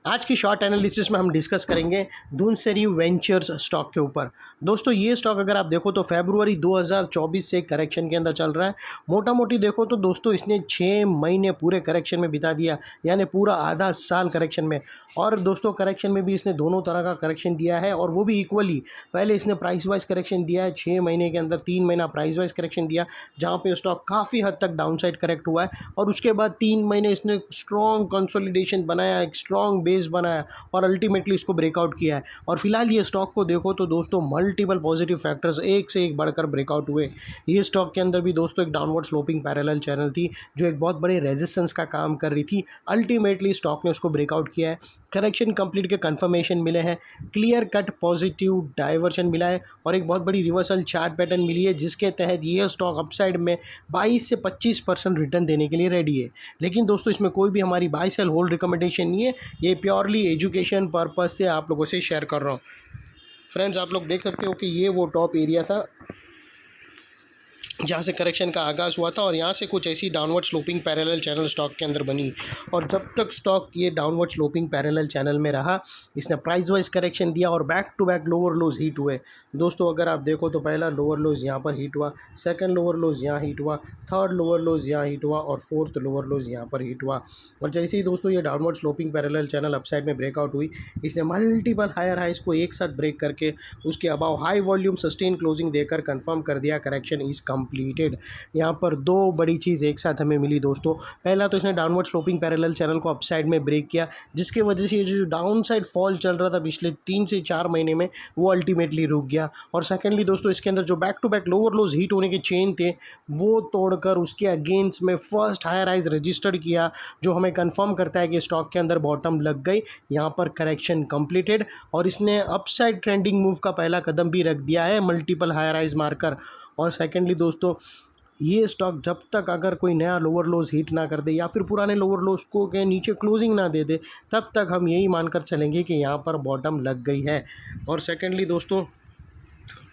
आज की short analysis में हम डिस्कस करेंगे धुनसरी वेंचर्स स्टॉक के ऊपर। दोस्तों ये स्टॉक अगर आप देखो तो फरवरी 2024 से करेक्शन के अंदर चल रहा है। मोटा मोटी देखो तो दोस्तों इसने 6 महीने पूरे करेक्शन में बिता दिया, यानी पूरा आधा साल करेक्शन में। और दोस्तों करेक्शन में भी इसने दोनों तरह का करेक्शन दिया है और वो भी इक्वली। पहले इसने प्राइस वाइज करेक्शन दिया है 6 महीने के अंदर, 3 महीना प्राइस वाइज करेक्शन दिया जहाँ पे स्टॉक काफ़ी हद तक डाउन साइड करेक्ट हुआ है। और उसके बाद 3 महीने इसने स्ट्रॉन्ग कंसोलिडेशन बनाया, एक स्ट्रॉन्ग बेस बनाया और अल्टीमेटली इसको ब्रेकआउट किया है। और फिलहाल ये स्टॉक को देखो तो दोस्तों मल्टीपल पॉजिटिव फैक्टर्स एक से एक बढ़कर ब्रेकआउट हुए। ये स्टॉक के अंदर भी दोस्तों एक डाउनवर्ड स्लोपिंग पैरेलल चैनल थी जो एक बहुत बड़े रेजिस्टेंस का काम कर रही थी। अल्टीमेटली स्टॉक ने उसको ब्रेकआउट किया है। करेक्शन कंप्लीट के कंफर्मेशन मिले हैं, क्लियर कट पॉजिटिव डाइवर्शन मिला है और एक बहुत बड़ी रिवर्सल चार्ट पैटर्न मिली है जिसके तहत ये स्टॉक अपसाइड में 22 से 25% रिटर्न देने के लिए रेडी है। लेकिन दोस्तों इसमें कोई भी हमारी बाय सेल होल्ड रिकमेंडेशन नहीं है, ये प्योरली एजुकेशन पर्पस से आप लोगों से शेयर कर रहा हूँ। फ्रेंड्स आप लोग देख सकते हो कि ये वो टॉप एरिया था जहाँ से करेक्शन का आगाज़ हुआ था और यहाँ से कुछ ऐसी downward sloping parallel channel stock के अंदर बनी। और जब तक स्टॉक ये डाउनवर्ड स्लोपिंग पैरेलल चैनल में रहा, इसने प्राइस वाइज करेक्शन दिया और back to back lower lows hit हुए। दोस्तों अगर आप देखो तो पहला लोअर लोज यहाँ पर हिट हुआ, सेकंड लोअर लोज यहाँ हिट हुआ, थर्ड लोअर लोज यहाँ हिट हुआ और फोर्थ लोअर लोज यहाँ पर हिट हुआ। और जैसे ही दोस्तों ये downward sloping parallel channel upside में ब्रेकआउट हुई, इसने मल्टीपल हायर हाइज को एक साथ ब्रेक करके उसके above high volume sustain closing देकर कंफर्म कर दिया करेक्शन इज कंप्लीटेड। यहाँ पर दो बड़ी चीज़ एक साथ हमें मिली दोस्तों। पहला तो इसने डाउनवर्ड स्लोपिंग पैरेलल चैनल को अपसाइड में ब्रेक किया जिसकी वजह से ये जो डाउन साइड फॉल चल रहा था पिछले 3 से 4 महीने में वो अल्टीमेटली रुक गया। और सेकेंडली दोस्तों इसके अंदर जो back to back lower lows hit होने के चेन थे वो तोड़कर उसके अगेंस्ट में फर्स्ट हायर राइज रजिस्टर्ड किया, जो हमें कंफर्म करता है कि स्टॉक के अंदर बॉटम लग गई। यहाँ पर करेक्शन कंप्लीटेड और इसने अपसाइड ट्रेंडिंग मूव का पहला कदम भी रख दिया है मल्टीपल हायर राइज मारकर। और सेकेंडली दोस्तों ये स्टॉक जब तक अगर कोई नया लोअर लोज हिट ना कर दे या फिर पुराने लोअर लोज को के नीचे क्लोजिंग ना दे दे, तब तक हम यही मानकर चलेंगे कि यहाँ पर बॉटम लग गई है। और सेकेंडली दोस्तों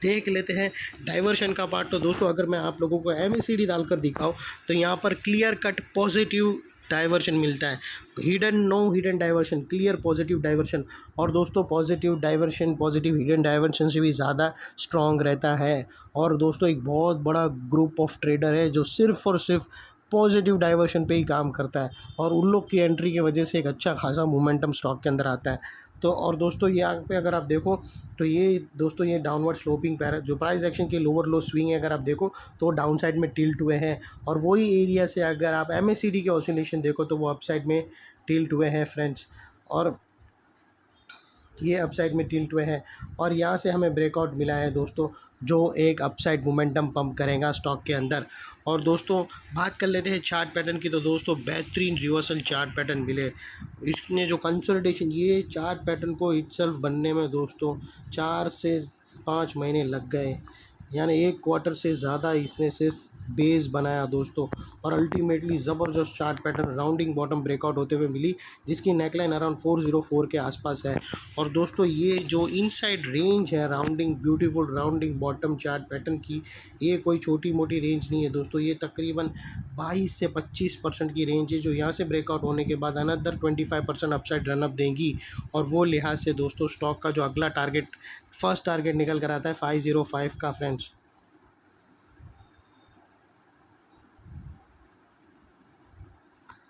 देख लेते हैं डाइवर्शन का पार्ट। तो दोस्तों अगर मैं आप लोगों को MACD डालकर दिखाऊं तो यहाँ पर क्लियर कट पॉजिटिव डाइवर्शन मिलता है, hidden no hidden diversion, clear positive diversion. और दोस्तों positive diversion positive hidden diversion से भी ज़्यादा स्ट्रॉन्ग रहता है। और दोस्तों एक बहुत बड़ा ग्रुप ऑफ ट्रेडर है जो सिर्फ़ और सिर्फ पॉजिटिव डाइवर्शन पे ही काम करता है और उन लोग की एंट्री की वजह से एक अच्छा खासा मोमेंटम स्टॉक के अंदर आता है। तो और दोस्तों यहाँ पे अगर आप देखो तो ये दोस्तों ये डाउनवर्ड स्लोपिंग पैर जो प्राइस एक्शन के लोअर लो स्विंग है, अगर आप देखो तो डाउन साइड में टिल्ट हुए हैं। और वही एरिया से अगर आप MACD के ऑसिलेशन देखो तो वो अपसाइड में टिल्ट हुए हैं फ्रेंड्स, और ये अपसाइड में टिल्ट हुए हैं। और यहाँ से हमें ब्रेकआउट मिला है दोस्तों जो एक अपसाइड मोमेंटम पंप करेगा स्टॉक के अंदर। और दोस्तों बात कर लेते हैं चार्ट पैटर्न की। तो दोस्तों बेहतरीन रिवर्सल चार्ट पैटर्न मिले। इसने जो कंसोलिडेशन ये चार्ट पैटर्न को इटसेल्फ बनने में दोस्तों 4 से 5 महीने लग गए, यानी 1 क्वार्टर से ज़्यादा इसने सिर्फ बेस बनाया दोस्तों। और अल्टीमेटली ज़बरदस्त chart pattern rounding bottom breakout होते हुए मिली जिसकी नेकलाइन अराउंड 404 के आसपास है। और दोस्तों ये जो इनसाइड रेंज है rounding beautiful rounding bottom chart pattern की, ये कोई छोटी मोटी रेंज नहीं है दोस्तों, ये तकरीबन 22 से 25% की रेंज है जो यहाँ से ब्रेकआउट होने के बाद अनदर 25% अपसाइड रनअप देंगी। और वो लिहाज से दोस्तों स्टॉक का जो अगला टारगेट फर्स्ट टारगेट निकल कर आता है 505 का फ्रेंड्स।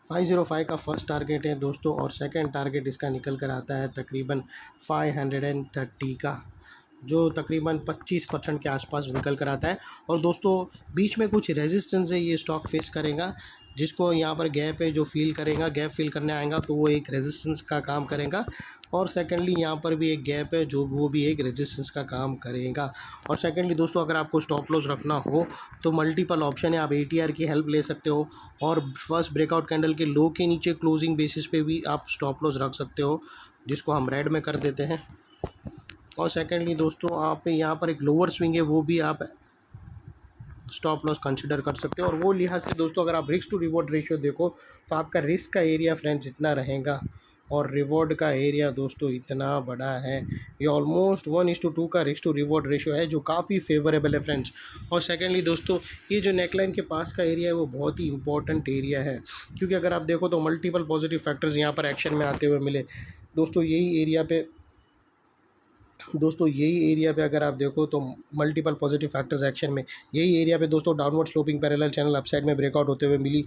505 का फर्स्ट टारगेट है दोस्तों और सेकंड टारगेट इसका निकल कर आता है तकरीबन 530 का, जो तकरीबन 25% के आसपास निकल कर आता है। और दोस्तों बीच में कुछ रेजिस्टेंस है ये स्टॉक फेस करेगा, जिसको यहाँ पर गैप है जो फील करेगा, गैप फील करने आएगा तो वो एक रेजिस्टेंस का काम करेगा। और सेकेंडली यहाँ पर भी एक गैप है जो वो भी एक रेजिस्टेंस का काम करेगा। और सेकेंडली दोस्तों अगर आपको स्टॉप लॉस रखना हो तो मल्टीपल ऑप्शन है, आप ATR की हेल्प ले सकते हो और फर्स्ट ब्रेकआउट कैंडल के लो के नीचे क्लोजिंग बेसिस पे भी आप स्टॉप लॉस रख सकते हो, जिसको हम रेड में कर देते हैं। और सेकेंडली दोस्तों आप यहाँ पर एक लोअर स्विंग है वो भी आप स्टॉप लॉस कंसिडर कर सकते हो। और वो लिहाज से दोस्तों अगर आप रिस्क टू रिवॉर्ड रेशियो देखो तो आपका रिस्क का एरिया फ्रेंड्स इतना रहेगा और रिवॉर्ड का एरिया दोस्तों इतना बड़ा है, ये ऑलमोस्ट 1:2 का रिस्क टू रिवॉर्ड रेशियो है, जो काफ़ी फेवरेबल है फ्रेंड्स। और सेकेंडली दोस्तों, ये जो नेकलाइन के पास का एरिया है वो बहुत ही इंपॉर्टेंट एरिया है, क्योंकि अगर आप देखो तो मल्टीपल पॉजिटिव फैक्टर्स यहाँ पर एक्शन में आते हुए मिले। दोस्तों यही एरिया पे अगर आप देखो तो मल्टीपल पॉजिटिव फैक्टर्स एक्शन में, यही एरिया पे दोस्तों downward sloping parallel channel upside में ब्रेकआउट होते हुए मिली,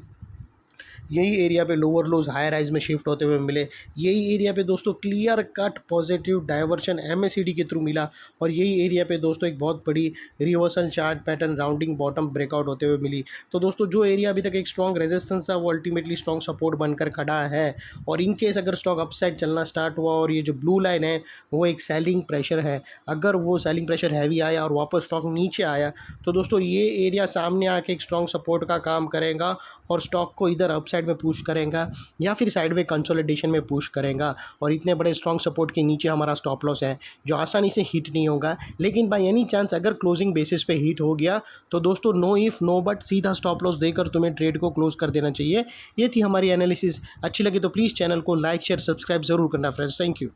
यही एरिया पे लोअर लोज हायर हाइज में शिफ्ट होते हुए मिले, यही एरिया पे दोस्तों clear cut positive diversion MACD के थ्रू मिला, और यही एरिया पे दोस्तों एक बहुत बड़ी reversal chart pattern rounding bottom breakout होते हुए मिली। तो दोस्तों जो एरिया अभी तक एक स्ट्रॉन्ग रेजिस्टेंस था वो अल्टीमेटली स्ट्रॉन्ग सपोर्ट बनकर खड़ा है। और इन केस अगर स्टॉक अपसाइड चलना स्टार्ट हुआ और ये जो ब्लू लाइन है वो एक सेलिंग प्रेशर है, अगर वो सेलिंग प्रेशर हैवी आया और वापस स्टॉक नीचे आया तो दोस्तों ये एरिया सामने आके एक स्ट्रॉन्ग सपोर्ट का काम करेगा और स्टॉक को इधर अपसाइड में पुश करेगा या फिर साइडवे कंसोलिडेशन में पुश करेगा। और इतने बड़े स्ट्रॉन्ग सपोर्ट के नीचे हमारा स्टॉप लॉस है जो आसानी से हिट नहीं होगा, लेकिन बाय एनी चांस अगर क्लोजिंग बेसिस पे हिट हो गया तो दोस्तों नो इफ़ नो बट सीधा स्टॉप लॉस देकर तुम्हें ट्रेड को क्लोज कर देना चाहिए। ये थी हमारी एनालिसिस। अच्छी लगी तो प्लीज़ चैनल को लाइक शेयर सब्सक्राइब ज़रूर करना फ्रेंड्स। Thank you.